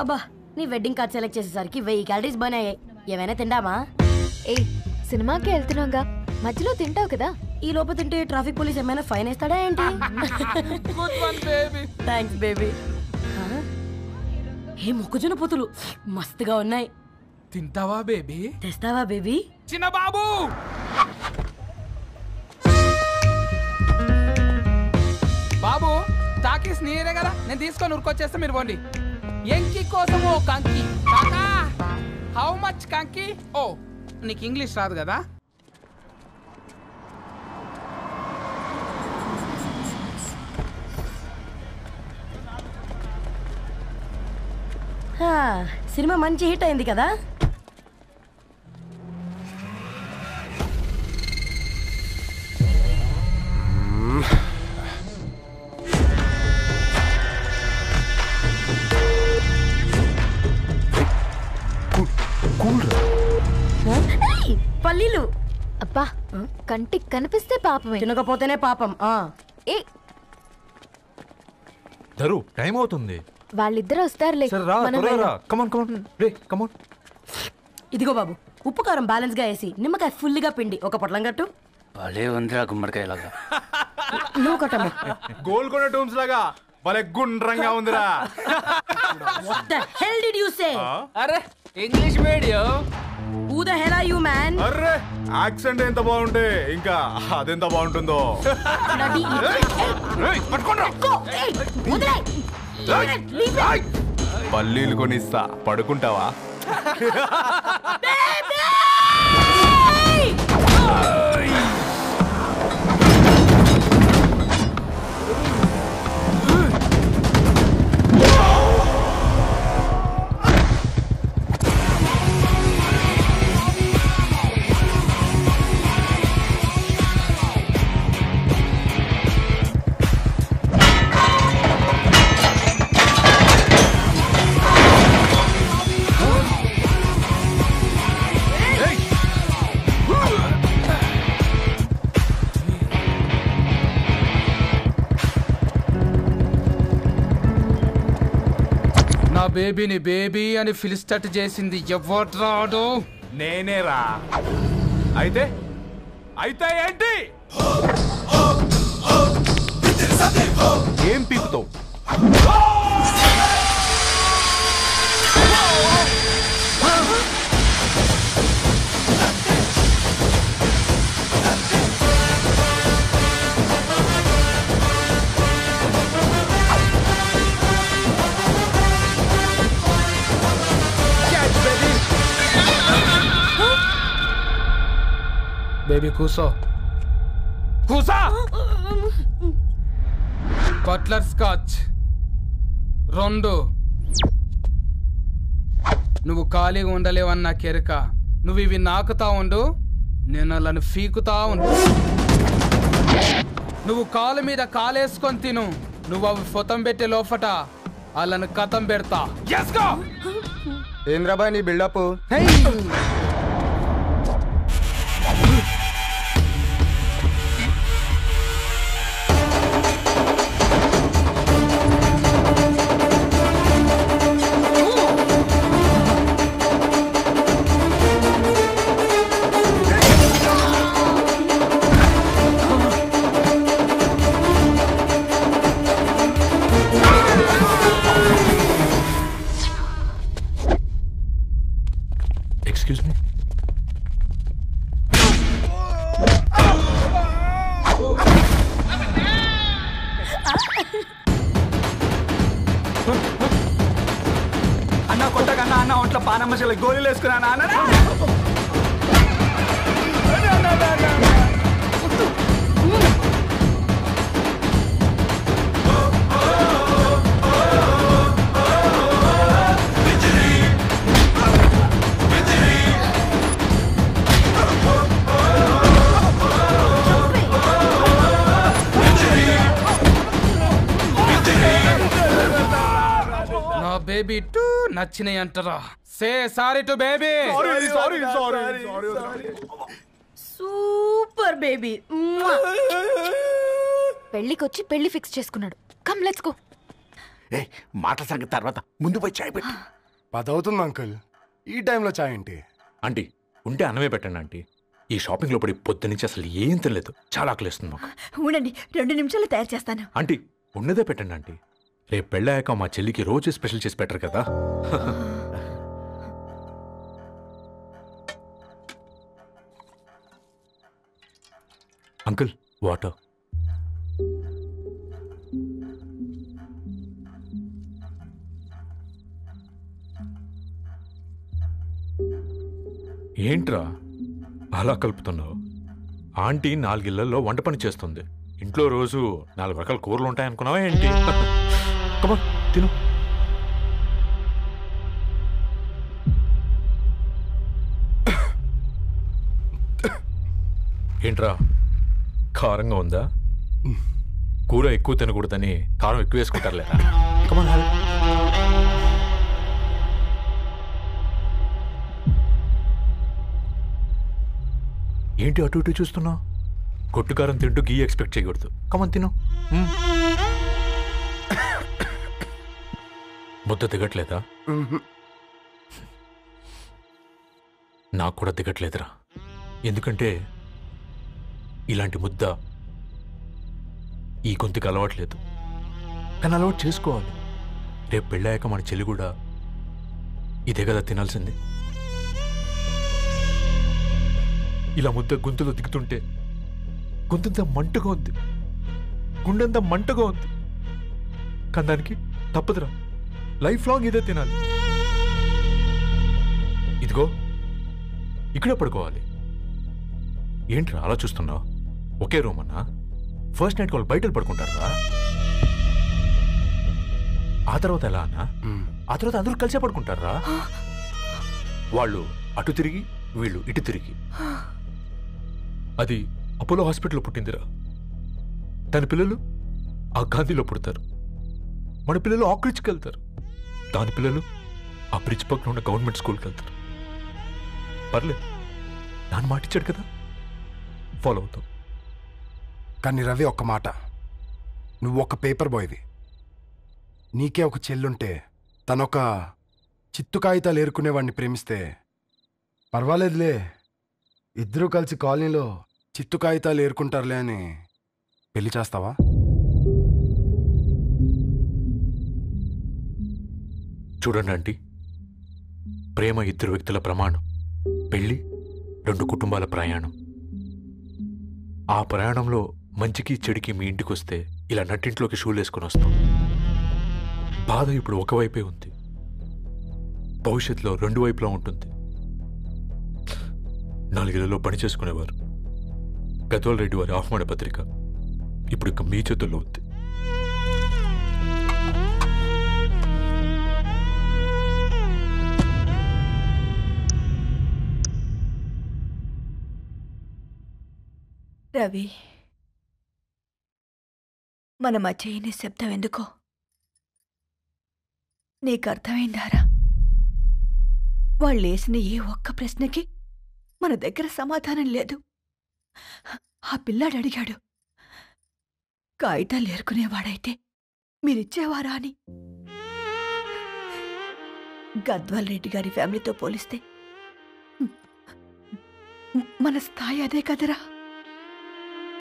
అబ్బా నీ wedding card select చేసేసరికి 1000 క్యాలరీస్ బర్న్ అయ్యాయి. ఏమైనా తిండామా? ఏ సినిమాకి వెళ్తున్నాగా, మధ్యలో తింటావు కదా. ఈ లోపు తింటే ట్రాఫిక్ పోలీస్ ఏమైనా ఫైన్ వేస్తాడా ఏంటి? Thanks baby. ఏ మొక్కజొన్న పొతులు మస్తుగా ఉన్నాయి. తింటావా బేబీ? తెస్తావా బేబీ? చిన్న బాబు బాబు టాకీస్ నీరే కదా, నేను తీసుకొని ఉరికొచ్చేస్తా, మీరు పోండి. ఎంకి కోసం ఓ కంకి. కాకా హౌ మచ్ కంకి? ఓ నీకు ఇంగ్లీష్ రాదు కదా. సినిమా మంచి హిట్ అయింది కదా. పల్లీలు అబ్బా కంటికి కనిపిస్తే పాపమే, తినకపోతేనే పాపం. ఏ ధరు టైం అవుతుంది. వాళ్ళిద్దరు వస్తారులే. ఇదిగో బాబు, ఉప్పు కారం బ్యాలెన్స్ గా వేసి నిమ్మకాయ ఫుల్ గా పిండి ఒక పొట్లం కట్టు. భలే ఉందిరా గుమ్మడికాయలాగా. నువ్వు కట్టమ్మా. గోల్కొండ టూమ్స్ లాగా భలే గుండ్రంగా ఉందిరా. What the hell did you say? అరే English medium. Who the hell are you man? Array accent ఎంత బాగుంటే ఇంకా అదెంత బాగుంటుందో. పల్లీలు కొనిస్తా, పడుకుంటావా? బేబీని బేబీ అని ఫిలిస్టట్ చేసింది ఎవడ్రాడు? నేనేరా. అయితే అయితే ఏంటి? ఏం పీకుతావు? బేబీ కూసో, కూసా. Buttler scotch 2. నువ్వు ఖాళీగా ఉండలేవన్న కెరక. నువ్వు ఇవి నాకుతా ఉండు, నేను వాళ్ళని ఫీకుతా ఉండు. నువ్వు కాలు మీద కాలేసుకొని తిను. నువ్వు అవి ఫొతం పెట్టే లోపట వాళ్ళని కథం పెడతా. ఏంద్రాబాయ్ నీ బిల్డప్? Excuse me? అన్న కొట్టకన్నా అన్న ఒంట్లో పానమ్మ చెల్లి గోళీలు వేసుకున్నా అన్న. బేబీ టూ నచ్చినాయి అంటారా? Say sorry to baby. Super baby. పెళ్ళికొచ్చి పెళ్లి ఫిక్స్ చేసుకున్నాడు. Come let's go. ఏ మాట సంగతి తర్వాత ముందు పోయి చాయ్ పెట్టి. 10 అవుతుంది అంకుల్, ఈ టైంలో చాయ్ ఏంటి? ఆంటీ ఉంటే అన్నమే పెట్టండి ఆంటీ. ఈ షాపింగ్లో పడి పొద్దు నుంచి అసలు ఏం తినలేదు, చాలా ఆకలిస్తుంది మాకు. ఉండండి, 2 నిమిషాలు తయారు చేస్తాను. ఆంటీ ఉన్నదే పెట్టండి ఆంటీ. రేపు పెళ్ళాక మా చెల్లికి రోజు స్పెషల్ చేసి పెట్టరు కదా. Uncle water. ఏంట్రా అలా కలుపుతున్నావు? ఆంటీ 4 ఇళ్లలో వంట పని చేస్తుంది. ఇంట్లో రోజు 4 రకాల కూరలు ఉంటాయనుకున్నావా ఏంటి? కమా తిను. ఏంట్రా కారంగా ఉందా? కూర ఎక్కువ తినకూడదని కారం ఎక్కువ వేసుకుంటారు లేదా? కమా. ఏంటి అటు ఇటు చూస్తున్నావు? కొట్టుకారం తింటూ గీ ఎక్స్పెక్ట్ చేయకూడదు. కమన్ తిను. ముద్ద దిగట్లేదా? నాకు కూడా దిగట్లేదురా. ఎందుకంటే ఇలాంటి ముద్ద ఈ గొంతుకి అలవాట్లేదు. కానీ అలవాటు చేసుకోవాలి. రేపు పెళ్ళాక మన చెల్లి కూడా ఇదే కదా తినాల్సింది. ఇలా ముద్ద గొంతులో దిగుతుంటే గొంతంతా మంటగా ఉంది, గుండెంతా మంటగా ఉంది. కానీ దానికి తప్పదురా, లైఫ్ లాంగ్ ఇదే తినాలి. ఇదిగో ఇక్కడే పడుకోవాలి. ఏంట్రా అలా చూస్తున్నావు? ఒకే రూమ్ అన్నా? ఫస్ట్ నైట్ వాళ్ళు బయట పడుకుంటారా? ఆ తర్వాత ఎలా అన్నా? ఆ తర్వాత అందరూ కలిసే పడుకుంటారా? వాళ్ళు అటు తిరిగి వీళ్ళు ఇటు తిరిగి. అది అపోలో హాస్పిటల్లో పుట్టిందిరా. దాని పిల్లలు ఆ గాంధీలో పుడతారు. మన పిల్లలు ఆక్రిడ్జ్కి వెళ్తారు. దాని పిల్లలు ఆ బ్రిడ్జ్ పక్కన ఉన్న గవర్నమెంట్ స్కూల్కి వెళ్తారు. పర్లేదు, నాన్న మాట ఇచ్చాడు కదా, ఫాలో అవుతాం. కానీ రవి ఒక్క మాట, నువ్వు ఒక పేపర్ బాయ్వి. నీకే ఒక చెల్లుంటే తనొక చిత్తు కాగితాలు ఏరుకునేవాడిని ప్రేమిస్తే పర్వాలేదులే, ఇద్దరూ కలిసి కాలనీలో చిత్తు కాగితాలు ఏరుకుంటారులే అని పెళ్లి చేస్తావా? చూడండి ఆంటీ, ప్రేమ 2 వ్యక్తుల ప్రమాణం, పెళ్లి 2 కుటుంబాల ప్రయాణం. ఆ ప్రయాణంలో మంచికి చెడుకి మీ ఇంటికి వస్తే ఇలా నట్టింట్లోకి షూలు వేసుకొని వస్తాం. బాధ ఇప్పుడు ఒకవైపే ఉంది, భవిష్యత్తులో 2 వైపులా ఉంటుంది. 4 ఏళ్లలో పని చేసుకునేవారు పెద్దోళ్ళ రెడ్డి వారి ఆహ్వాన పత్రిక ఇప్పుడు ఇక మీ చేతుల్లో ఉంది. రవి, మన మధ్య ఈ నిశ్శబ్దం ఎందుకో నీకు అర్థమైందారా? వాళ్ళేసిన ఏ ఒక్క ప్రశ్నకి మన దగ్గర సమాధానం లేదు. ఆ పిల్లాడు అడిగాడు, కాగితాలు ఏరుకునేవాడైతే మీరిచ్చేవారా అని. గద్వాల్ రెడ్డి గారి ఫ్యామిలీతో పోలిస్తే మన స్థాయి అదే కదరా.